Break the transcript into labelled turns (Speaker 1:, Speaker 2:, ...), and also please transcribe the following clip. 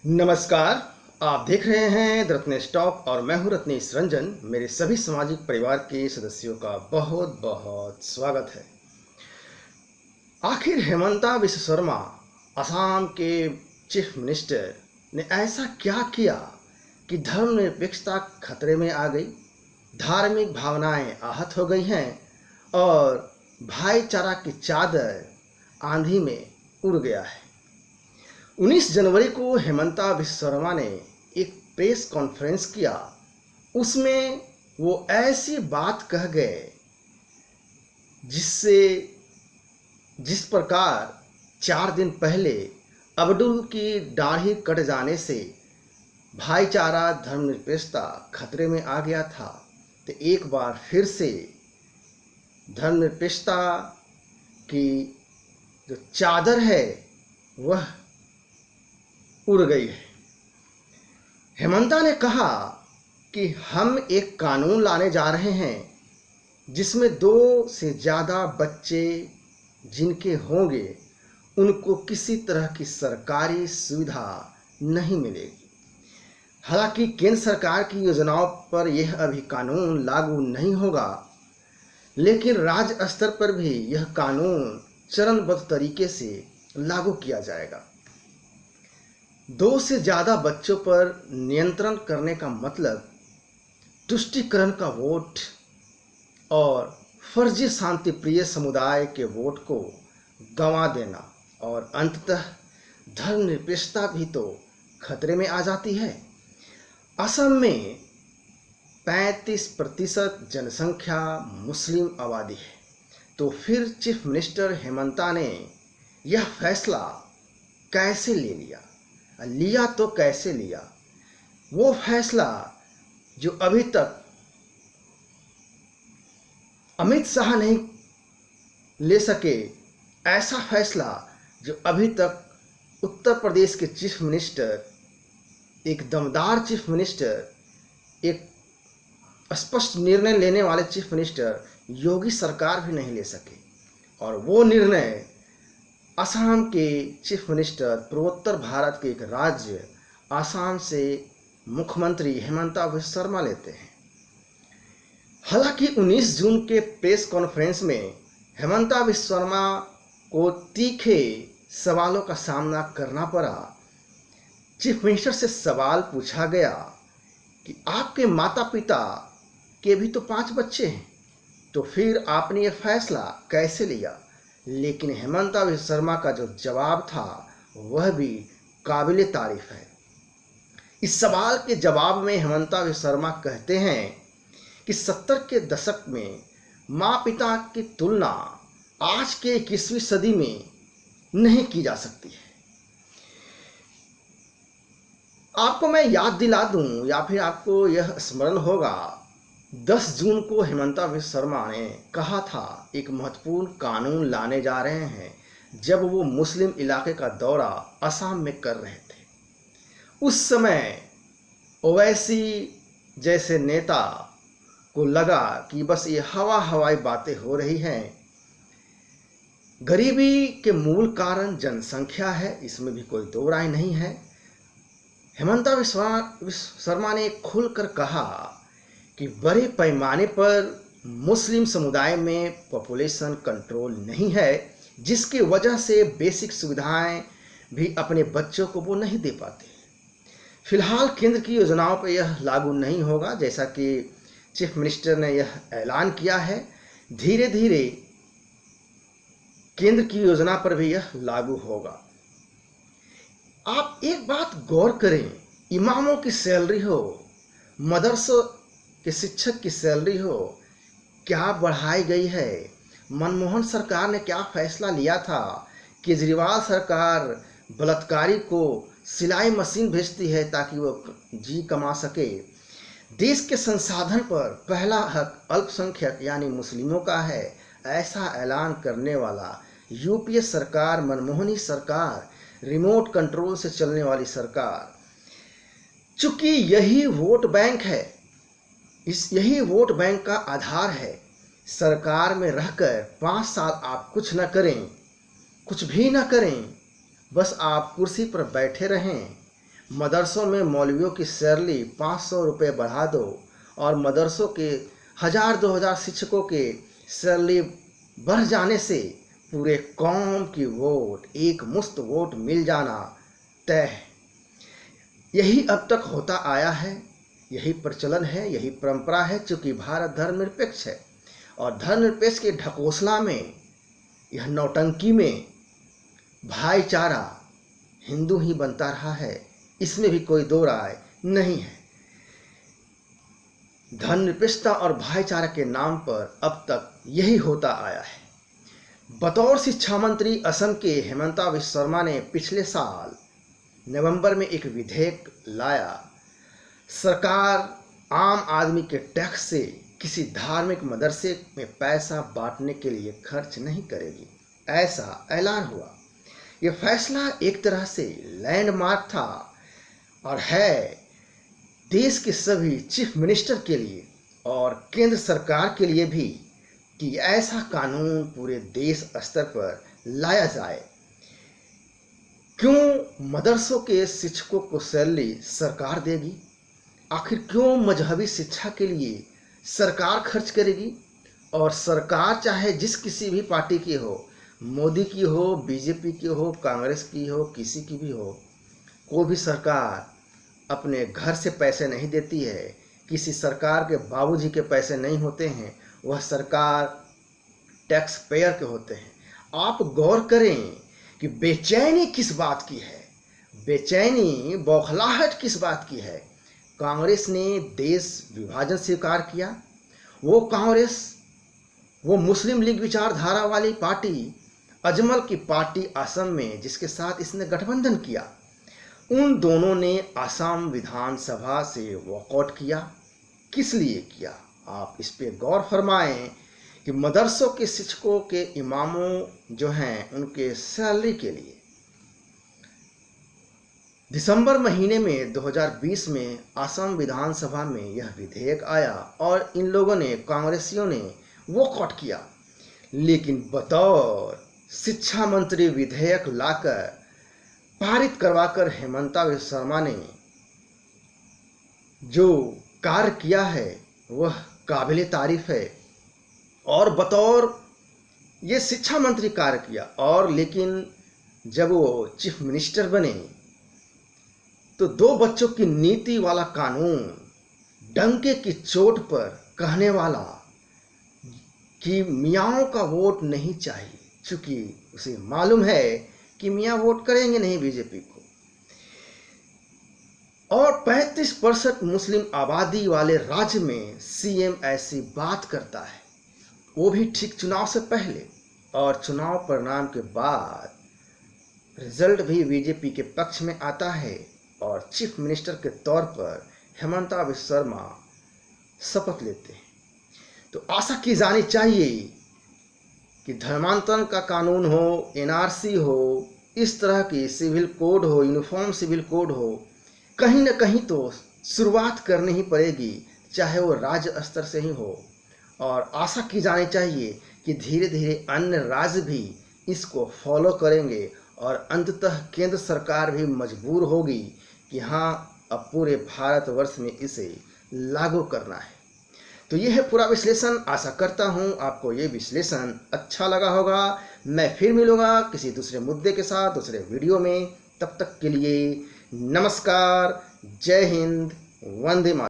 Speaker 1: नमस्कार। आप देख रहे हैं द रत्नेश टॉक और मैं हूं रत्नेश रंजन। मेरे सभी सामाजिक परिवार के सदस्यों का बहुत बहुत स्वागत है। आखिर हेमंता विश्व शर्मा असम के चीफ मिनिस्टर ने ऐसा क्या किया कि धर्मनिरपेक्षता खतरे में आ गई, धार्मिक भावनाएं आहत हो गई हैं और भाईचारा की चादर आंधी में उड़ गया है। 19 जनवरी को हेमंता विश्व शर्मा ने एक प्रेस कॉन्फ्रेंस किया। उसमें वो ऐसी बात कह गए जिस प्रकार 4 दिन पहले अब्दुल की दाढ़ी कट जाने से भाईचारा धर्मनिरपेक्षता खतरे में आ गया था, तो एक बार फिर से धर्मनिरपेक्षता की जो चादर है वह उड़ गई है। हेमंता ने कहा कि हम एक कानून लाने जा रहे हैं जिसमें 2 से ज़्यादा बच्चे जिनके होंगे उनको किसी तरह की सरकारी सुविधा नहीं मिलेगी। हालांकि केंद्र सरकार की योजनाओं पर यह अभी कानून लागू नहीं होगा, लेकिन राज्य स्तर पर भी यह कानून चरणबद्ध तरीके से लागू किया जाएगा। 2 से ज़्यादा बच्चों पर नियंत्रण करने का मतलब तुष्टीकरण का वोट और फर्जी शांतिप्रिय समुदाय के वोट को गंवा देना और अंततः धर्मनिरपेक्षता भी तो खतरे में आ जाती है। असम में 35% जनसंख्या मुस्लिम आबादी है, तो फिर चीफ मिनिस्टर हेमंता ने यह फैसला कैसे ले लिया तो कैसे लिया? वो फैसला जो अभी तक अमित शाह नहीं ले सके, ऐसा फैसला जो अभी तक उत्तर प्रदेश के चीफ मिनिस्टर, एक दमदार चीफ मिनिस्टर, एक स्पष्ट निर्णय लेने वाले चीफ मिनिस्टर योगी सरकार भी नहीं ले सके। और वो निर्णय असम के चीफ मिनिस्टर, पूर्वोत्तर भारत के एक राज्य असम से मुख्यमंत्री हेमंता विश्व शर्मा लेते हैं। हालांकि 19 जून के प्रेस कॉन्फ्रेंस में हेमंता विश्व शर्मा को तीखे सवालों का सामना करना पड़ा। चीफ मिनिस्टर से सवाल पूछा गया कि आपके माता पिता के भी तो 5 बच्चे हैं, तो फिर आपने यह फैसला कैसे लिया? लेकिन हेमंता विश्व शर्मा का जो जवाब था वह भी काबिले तारीफ है। इस सवाल के जवाब में हेमंता विश्व शर्मा कहते हैं कि 70 के दशक में माँ पिता की तुलना आज के 21वीं सदी में नहीं की जा सकती है। आपको मैं याद दिला दूं या फिर आपको यह स्मरण होगा, 10 जून को हेमंता विश्व शर्मा ने कहा था एक महत्वपूर्ण कानून लाने जा रहे हैं, जब वो मुस्लिम इलाके का दौरा असम में कर रहे थे। उस समय ओवैसी जैसे नेता को लगा कि बस ये हवाई बातें हो रही हैं। गरीबी के मूल कारण जनसंख्या है, इसमें भी कोई दो राय नहीं है। हेमंता विश्व शर्मा ने खुलकर कहा कि बड़े पैमाने पर मुस्लिम समुदाय में पॉपुलेशन कंट्रोल नहीं है, जिसकी वजह से बेसिक सुविधाएं भी अपने बच्चों को वो नहीं दे पाते। फिलहाल केंद्र की योजनाओं पर यह लागू नहीं होगा, जैसा कि चीफ मिनिस्टर ने यह ऐलान किया है। धीरे धीरे केंद्र की योजना पर भी यह लागू होगा। आप एक बात गौर करें, इमामों की सैलरी हो, मदरसों के शिक्षक की सैलरी हो, क्या बढ़ाई गई है? मनमोहन सरकार ने क्या फैसला लिया था? केजरीवाल सरकार बलात्कारी को सिलाई मशीन भेजती है ताकि वो जी कमा सके। देश के संसाधन पर पहला हक अल्पसंख्यक यानी मुस्लिमों का है, ऐसा ऐलान करने वाला यूपीए सरकार, मनमोहनी सरकार, रिमोट कंट्रोल से चलने वाली सरकार, चूंकि यही वोट बैंक है, यही वोट बैंक का आधार है। सरकार में रहकर 5 साल आप कुछ न करें, कुछ भी न करें, बस आप कुर्सी पर बैठे रहें, मदरसों में मौलवियों की सैलरी 500 रुपये बढ़ा दो और मदरसों के 1000-2000 शिक्षकों के सैलरी बढ़ जाने से पूरे कौम की वोट, एक मुश्त वोट मिल जाना तय है। यही अब तक होता आया है, यही प्रचलन है, यही परंपरा है। चूँकि भारत धर्मनिरपेक्ष है और धर्मनिरपेक्ष के ढकोसला में, यह नौटंकी में भाईचारा हिंदू ही बनता रहा है, इसमें भी कोई दो राय नहीं है। धर्मनिरपेक्षता और भाईचारा के नाम पर अब तक यही होता आया है। बतौर शिक्षा मंत्री असम के हेमंता बिस्वा शर्मा ने पिछले साल नवंबर में एक विधेयक लाया। सरकार आम आदमी के टैक्स से किसी धार्मिक मदरसे में पैसा बांटने के लिए खर्च नहीं करेगी, ऐसा ऐलान हुआ। यह फैसला एक तरह से लैंडमार्क था और है देश के सभी चीफ मिनिस्टर के लिए और केंद्र सरकार के लिए भी कि ऐसा कानून पूरे देश स्तर पर लाया जाए। क्यों मदरसों के शिक्षकों को सैलरी सरकार देगी? आखिर क्यों मजहबी शिक्षा के लिए सरकार खर्च करेगी? और सरकार चाहे जिस किसी भी पार्टी की हो, मोदी की हो, बीजेपी की हो, कांग्रेस की हो, किसी की भी हो, कोई भी सरकार अपने घर से पैसे नहीं देती है। किसी सरकार के बाबूजी के पैसे नहीं होते हैं, वह सरकार टैक्स पेयर के होते हैं। आप गौर करें कि बेचैनी किस बात की है, बेचैनी बौखलाहट किस बात की है। कांग्रेस ने देश विभाजन स्वीकार किया। वो कांग्रेस, वो मुस्लिम लीग विचारधारा वाली पार्टी, अजमल की पार्टी असम में, जिसके साथ इसने गठबंधन किया, उन दोनों ने असम विधानसभा से वॉकआउट किया। किस लिए किया? आप इस पे गौर फरमाएं कि मदरसों के शिक्षकों के इमामों जो हैं उनके सैलरी के लिए। दिसंबर महीने में 2020 में असम विधानसभा में यह विधेयक आया और इन लोगों ने, कांग्रेसियों ने वॉकआउट किया। लेकिन बतौर शिक्षा मंत्री विधेयक लाकर पारित करवाकर हेमंता बिस्वा शर्मा ने जो कार्य किया है वह काबिले तारीफ है और बतौर ये शिक्षा मंत्री कार्य किया। और लेकिन जब वो चीफ मिनिस्टर बने तो 2 बच्चों की नीति वाला कानून, डंके की चोट पर कहने वाला कि मियाँओं का वोट नहीं चाहिए, चूँकि उसे मालूम है कि मियाँ वोट करेंगे नहीं बीजेपी को, और 35% मुस्लिम आबादी वाले राज्य में सीएम ऐसी बात करता है, वो भी ठीक चुनाव से पहले, और चुनाव परिणाम के बाद रिजल्ट भी बीजेपी के पक्ष में आता है और चीफ मिनिस्टर के तौर पर हेमंता बिस्वा शर्मा शपथ लेते हैं। तो आशा की जानी चाहिए कि धर्मांतरण का कानून हो, एनआरसी हो, इस तरह की सिविल कोड हो, यूनिफॉर्म सिविल कोड हो, कहीं न कहीं तो शुरुआत करनी ही पड़ेगी, चाहे वो राज्य स्तर से ही हो। और आशा की जानी चाहिए कि धीरे धीरे अन्य राज्य भी इसको फॉलो करेंगे और अंततः केंद्र सरकार भी मजबूर होगी कि हाँ, अब पूरे भारतवर्ष में इसे लागू करना है। तो ये है पूरा विश्लेषण। आशा करता हूँ आपको ये विश्लेषण अच्छा लगा होगा। मैं फिर मिलूँगा किसी दूसरे मुद्दे के साथ दूसरे वीडियो में। तब तक के लिए नमस्कार, जय हिंद, वंदे मातरम।